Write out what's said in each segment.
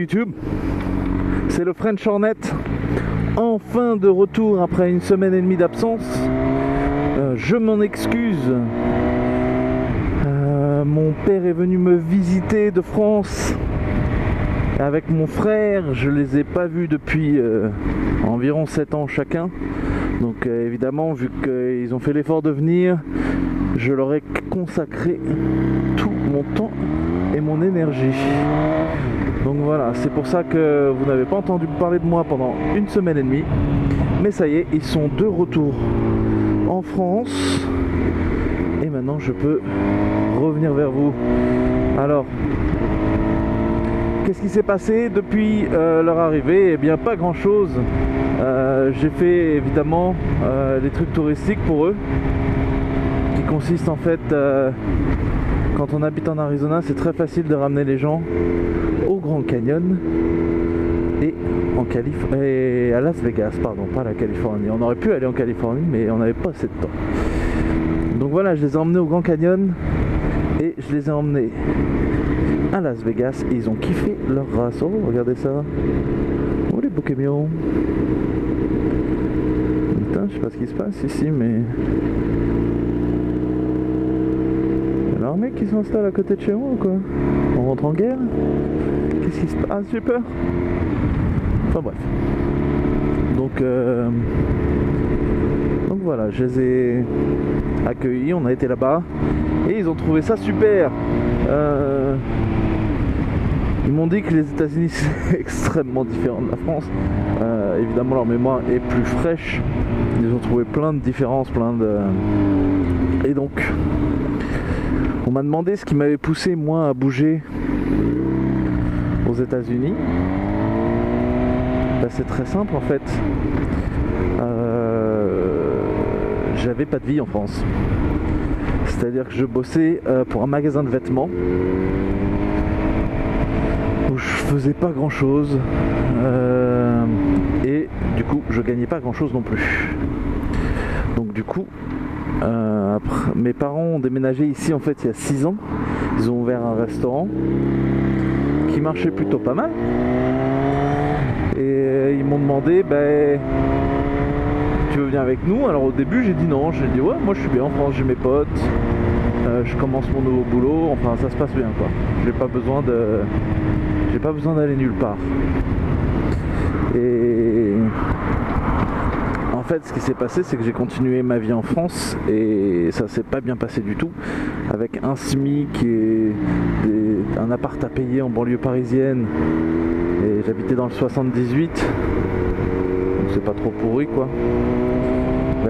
YouTube, c'est le French Hornet, enfin de retour après une semaine et demie d'absence. Je m'en excuse, mon père est venu me visiter de France avec mon frère, je les ai pas vus depuis environ 7 ans chacun, donc évidemment vu qu'ils ont fait l'effort de venir, je leur ai consacré tout mon temps et mon énergie. Donc voilà, c'est pour ça que vous n'avez pas entendu parler de moi pendant une semaine et demie. Mais ça y est, ils sont de retour en France. Et maintenant je peux revenir vers vous. Alors, qu'est-ce qui s'est passé depuis leur arrivée? Eh bien pas grand chose. J'ai fait évidemment les trucs touristiques pour eux, qui consistent en fait, quand on habite en Arizona, c'est très facile de ramener les gens au Grand Canyon et à Las Vegas, pardon, pas à la Californie. On aurait pu aller en Californie, mais on n'avait pas assez de temps. Donc voilà, je les ai emmenés au Grand Canyon et je les ai emmenés à Las Vegas et ils ont kiffé leur race. Oh, regardez ça. Oh, les beaux camions. Putain, je sais pas ce qui se passe ici, mais... l'armée qui s'installe à côté de chez moi ou quoi? On rentre en guerre? Qu'est-ce qui se passe? Ah, j'ai peur. Enfin bref. Donc voilà, je les ai accueillis, on a été là-bas et ils ont trouvé ça super. Ils m'ont dit que les États-Unis c'est extrêmement différent de la France. Évidemment leur mémoire est plus fraîche. Ils ont trouvé plein de différences, et donc on m'a demandé ce qui m'avait poussé moi à bouger aux États-Unis. Ben, c'est très simple en fait. J'avais pas de vie en France. C'est-à-dire que je bossais pour un magasin de vêtements où je faisais pas grand chose et du coup je gagnais pas grand chose non plus. Donc du coup après, mes parents ont déménagé ici en fait il y a 6 ans. Ils ont ouvert un restaurant qui marchait plutôt pas mal et ils m'ont demandé tu veux venir avec nous? Alors au début j'ai dit non, j'ai dit ouais, moi je suis bien en France, j'ai mes potes, je commence mon nouveau boulot, enfin ça se passe bien quoi. J'ai pas besoin d'aller nulle part. Et en fait ce qui s'est passé c'est que j'ai continué ma vie en France et ça s'est pas bien passé du tout, avec un SMIC et un appart à payer en banlieue parisienne, et j'habitais dans le 78, donc c'est pas trop pourri quoi.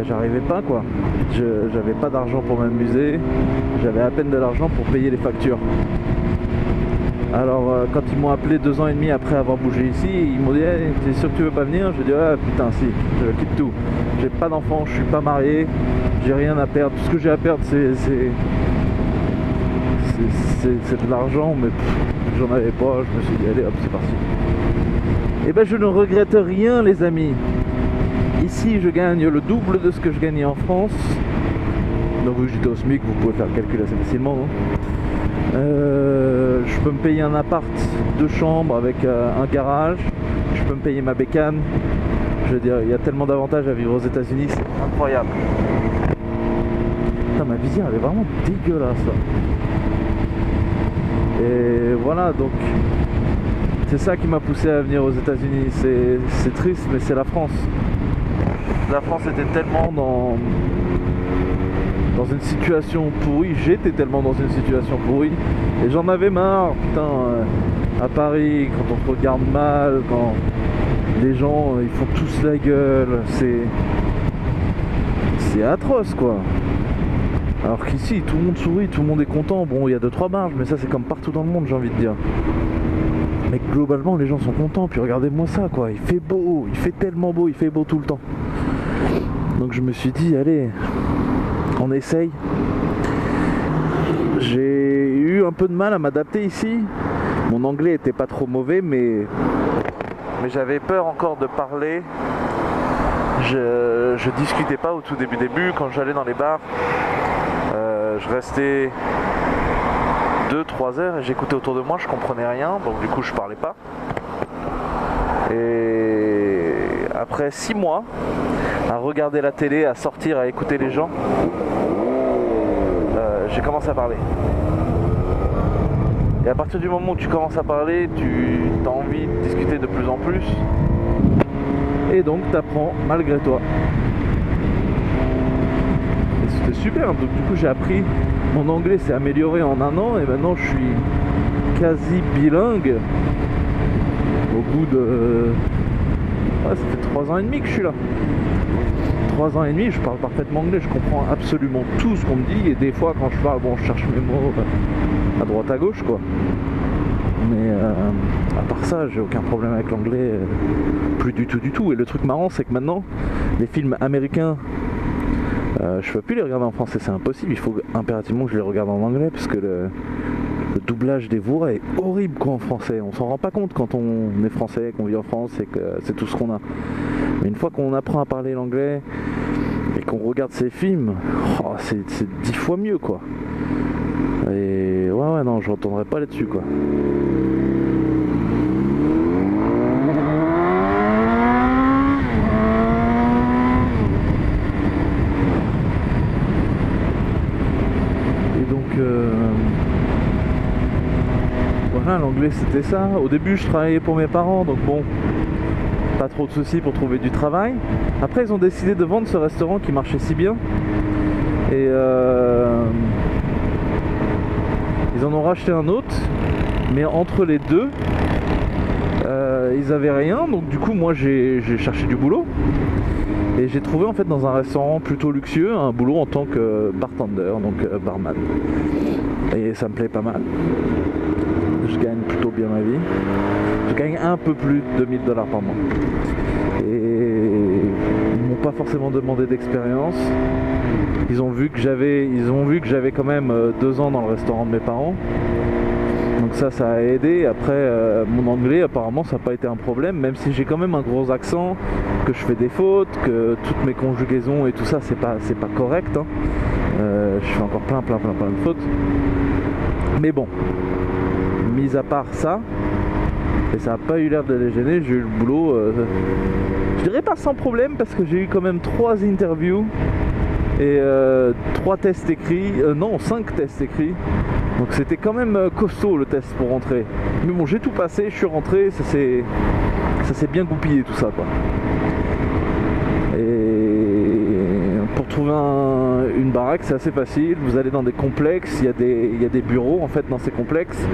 J'arrivais pas quoi, j'avais pas d'argent pour m'amuser, j'avais à peine de l'argent pour payer les factures. Alors quand ils m'ont appelé 2 ans et demi après avoir bougé ici, ils m'ont dit hey, t'es sûr que tu veux pas venir? J'ai dit ah putain si, je quitte tout, j'ai pas d'enfant, je suis pas marié, j'ai rien à perdre, tout ce que j'ai à perdre c'est de l'argent, mais j'en avais pas, je me suis dit allez hop c'est parti. Et ben je ne regrette rien les amis. Ici je gagne le double de ce que je gagnais en France. Donc vu que j'étais au SMIC, vous pouvez faire le calcul assez facilement. Je peux me payer un appart 2 chambres avec un garage. Je peux me payer ma bécane. Je veux dire, il y a tellement d'avantages à vivre aux États-Unis, c'est incroyable. Putain, ma visière elle est vraiment dégueulasse là. Et voilà, donc c'est ça qui m'a poussé à venir aux États-Unis. C'est triste, mais c'est la France. La France était tellement dans une situation pourrie, j'étais tellement dans une situation pourrie, et j'en avais marre, putain, à Paris, quand on te regarde mal, quand les gens, ils font tous la gueule, c'est atroce quoi. Alors qu'ici, tout le monde sourit, tout le monde est content, bon, il y a 2-3 marges, mais ça c'est comme partout dans le monde, j'ai envie de dire. Mais globalement, les gens sont contents, puis regardez-moi ça quoi, il fait beau, il fait tellement beau, il fait beau tout le temps. Donc je me suis dit, allez, on essaye. J'ai eu un peu de mal à m'adapter ici. Mon anglais était pas trop mauvais, mais j'avais peur encore de parler. Je discutais pas au tout début. Quand j'allais dans les bars, je restais 2-3 heures et j'écoutais autour de moi, je comprenais rien, donc du coup je parlais pas. Et après 6 mois, à regarder la télé, à sortir, à écouter les gens, j'ai commencé à parler. Et à partir du moment où tu commences à parler, tu as envie de discuter de plus en plus. Et donc tu apprends malgré toi. Et c'était super, donc du coup j'ai appris, mon anglais s'est amélioré en 1 an et maintenant je suis quasi bilingue. Au bout de... Ouais, ça fait 3 ans et demi que je suis là. 3 ans et demi, je parle parfaitement anglais, je comprends absolument tout ce qu'on me dit et des fois quand je parle, bon je cherche mes mots à droite à gauche quoi. Mais à part ça, j'ai aucun problème avec l'anglais, plus du tout. Et le truc marrant, c'est que maintenant, les films américains, je peux plus les regarder en français, c'est impossible. Il faut impérativement que je les regarde en anglais parce que le doublage des voix est horrible quoi en français. On s'en rend pas compte quand on est français, qu'on vit en France et que c'est tout ce qu'on a. Mais une fois qu'on apprend à parler l'anglais et qu'on regarde ces films, c'est 10 fois mieux quoi. Et ouais non, je retournerai pas là-dessus quoi. Et donc voilà, l'anglais c'était ça. Au début je travaillais pour mes parents, donc bon, pas trop de soucis pour trouver du travail. Après ils ont décidé de vendre ce restaurant qui marchait si bien. Et ils en ont racheté un autre, mais entre les deux, ils avaient rien. Donc du coup, moi, j'ai cherché du boulot et j'ai trouvé en fait dans un restaurant plutôt luxueux un boulot en tant que bartender, donc barman. Et ça me plaît pas mal. Je gagne plutôt bien ma vie. Je gagne un peu plus de $2000 par mois. Et ils m'ont pas forcément demandé d'expérience. Ils ont vu que j'avais quand même 2 ans dans le restaurant de mes parents. Donc ça a aidé. Après mon anglais apparemment ça n'a pas été un problème, même si j'ai quand même un gros accent, que je fais des fautes, que toutes mes conjugaisons et tout ça c'est pas correct hein. Je fais encore plein de fautes. Mais bon, mis à part ça, et ça n'a pas eu l'air de les gêner, j'ai eu le boulot, je dirais pas sans problème parce que j'ai eu quand même 3 interviews et 3 tests écrits, 5 tests écrits. Donc c'était quand même costaud le test pour rentrer. Mais bon, j'ai tout passé, je suis rentré, ça s'est bien goupillé tout ça quoi. Et pour trouver une baraque c'est assez facile, vous allez dans des complexes, il y a des bureaux en fait dans ces complexes.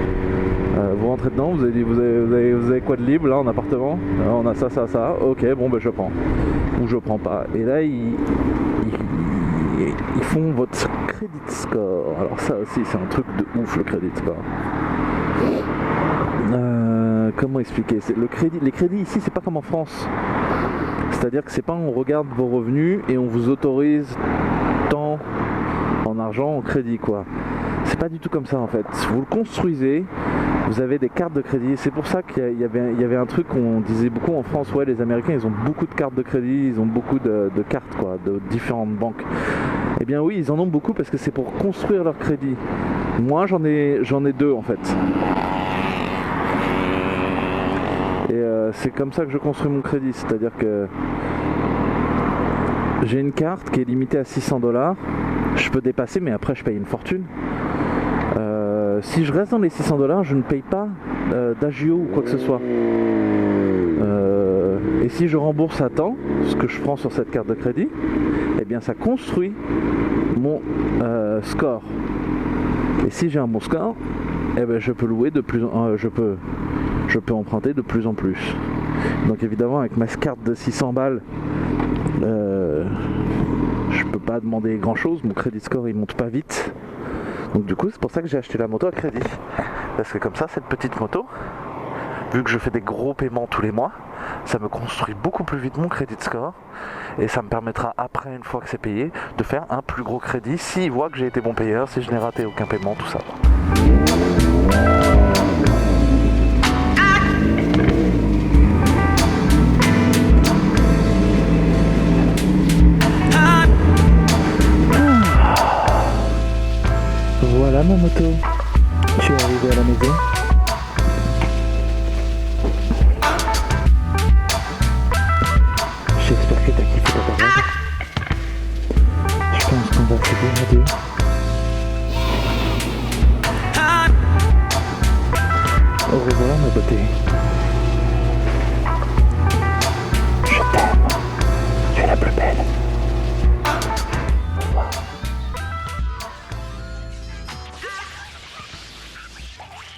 Vous rentrez dedans, vous avez quoi de libre là en appartement? On a ça, ok bon ben je prends. Ou je prends pas. Et là ils font votre credit score. Alors ça aussi c'est un truc de ouf le credit score. Comment expliquer? Les crédits ici c'est pas comme en France. C'est-à-dire que c'est pas on regarde vos revenus et on vous autorise tant en argent, en crédit quoi. C'est pas du tout comme ça en fait. Vous le construisez, vous avez des cartes de crédit. C'est pour ça qu'il y avait un truc qu'on disait beaucoup en France, ouais les Américains ils ont beaucoup de cartes de crédit, ils ont beaucoup de cartes quoi, de différentes banques. Eh bien oui, ils en ont beaucoup parce que c'est pour construire leur crédit. Moi j'en ai 2 en fait. Et c'est comme ça que je construis mon crédit, c'est-à-dire que j'ai une carte qui est limitée à $600. Je peux dépasser mais après je paye une fortune. Si je reste dans les $600, je ne paye pas d'agio ou quoi que ce soit. Et si je rembourse à temps ce que je prends sur cette carte de crédit, eh bien ça construit mon score. Et si j'ai un bon score, eh bien je peux louer de plus en je peux emprunter de plus en plus. Donc évidemment avec ma carte de 600 balles, je peux pas demander grand chose, mon crédit score il monte pas vite. Donc du coup c'est pour ça que j'ai acheté la moto à crédit. Parce que comme ça cette petite moto, vu que je fais des gros paiements tous les mois, ça me construit beaucoup plus vite mon crédit score. Et ça me permettra après, une fois que c'est payé, de faire un plus gros crédit s'ils voient que j'ai été bon payeur, si je n'ai raté aucun paiement, tout ça. Voilà ma moto, je suis arrivé à la maison. J'espère que t'as kiffé ta balade. Je pense qu'on va se dire adieu. Au revoir ma beauté.